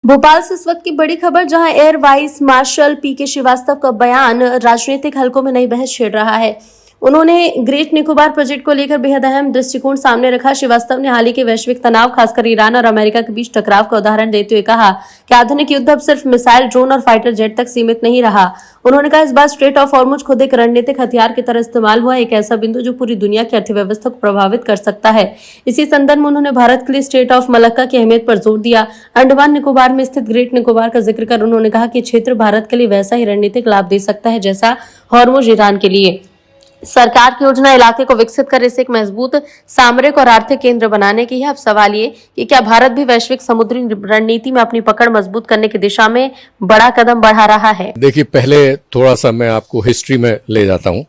भोपाल से इस वक्त की बड़ी खबर, जहां एयर वाइस मार्शल पीके श्रीवास्तव का बयान राजनीतिक हलकों में नई बहस छेड़ रहा है। उन्होंने ग्रेट निकोबार प्रोजेक्ट को लेकर बेहद अहम दृष्टिकोण सामने रखा। श्रीवास्तव ने हाल ही के वैश्विक तनाव, खासकर ईरान और अमेरिका के बीच टकराव का उदाहरण देते हुए कहा कि आधुनिक युद्ध अब सिर्फ मिसाइल, ड्रोन और फाइटर जेट तक सीमित नहीं रहा। उन्होंने कहा, इस बार स्ट्रेट ऑफ हॉर्मुज खुद एक रणनीतिक हथियार की तरह इस्तेमाल हुआ, एक ऐसा बिंदु जो पूरी दुनिया की अर्थव्यवस्था को प्रभावित कर सकता है। इसी संदर्भ में उन्होंने भारत के लिए स्ट्रेट ऑफ मलक्का की अहमियत पर जोर दिया। अंडमान निकोबार में स्थित ग्रेट निकोबार का जिक्र कर उन्होंने कहा कि क्षेत्र भारत के लिए वैसा ही रणनीतिक लाभ दे सकता है जैसा हॉर्मुज ईरान के लिए। सरकार की योजना इलाके को विकसित कर इसे एक मजबूत सामरिक और आर्थिक केंद्र बनाने की है। अब सवाल ये कि क्या भारत भी वैश्विक समुद्री रणनीति में अपनी पकड़ मजबूत करने की दिशा में बड़ा कदम बढ़ा रहा है। देखिए, पहले थोड़ा सा मैं आपको हिस्ट्री में ले जाता हूं।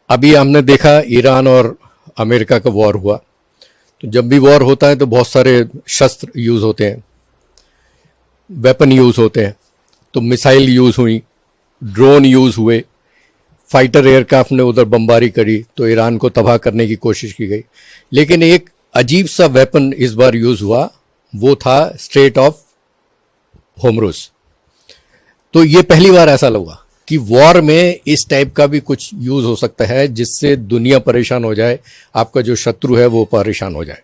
अभी हमने देखा ईरान और अमेरिका का वॉर हुआ, तो जब भी वॉर होता है तो बहुत सारे शस्त्र यूज होते हैं, वेपन यूज होते हैं। तो मिसाइल यूज हुई, ड्रोन यूज हुए, फाइटर एयरक्राफ्ट ने उधर बमबारी करी, तो ईरान को तबाह करने की कोशिश की गई। लेकिन एक अजीब सा वेपन इस बार यूज हुआ, वो था स्ट्रेट ऑफ होर्मुज। तो ये पहली बार ऐसा लगा कि वॉर में इस टाइप का भी कुछ यूज हो सकता है जिससे दुनिया परेशान हो जाए, आपका जो शत्रु है वो परेशान हो जाए।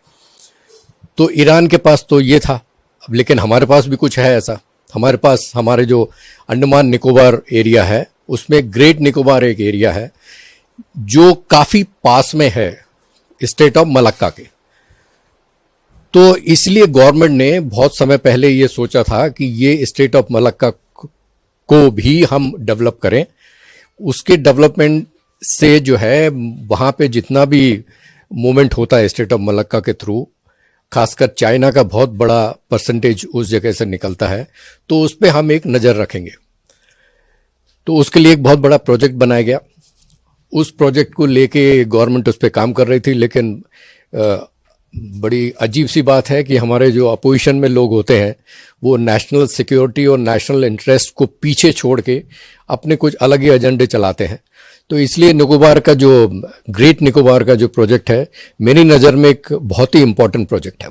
तो ईरान के पास तो ये था, लेकिन हमारे पास भी कुछ है ऐसा। हमारे पास हमारे जो अंडमान निकोबार एरिया है, उसमें ग्रेट निकोबार एक एरिया है जो काफी पास में है स्टेट ऑफ मलक्का के। तो इसलिए गवर्नमेंट ने बहुत समय पहले ये सोचा था कि ये स्टेट ऑफ मलक्का को भी हम डेवलप करें। उसके डेवलपमेंट से जो है वहां पे जितना भी मूवमेंट होता है स्टेट ऑफ मलक्का के थ्रू, खासकर चाइना का बहुत बड़ा परसेंटेज उस जगह से निकलता है, तो उस पर हम एक नज़र रखेंगे। तो उसके लिए एक बहुत बड़ा प्रोजेक्ट बनाया गया। उस प्रोजेक्ट को लेके गवर्नमेंट उस पर काम कर रही थी, लेकिन बड़ी अजीब सी बात है कि हमारे जो अपोजिशन में लोग होते हैं वो नेशनल सिक्योरिटी और नेशनल इंटरेस्ट को पीछे छोड़ के अपने कुछ अलग ही एजेंडे चलाते हैं। तो इसलिए निकोबार का जो ग्रेट निकोबार का जो प्रोजेक्ट है, मेरी नज़र में एक बहुत ही इंपॉर्टेंट प्रोजेक्ट है।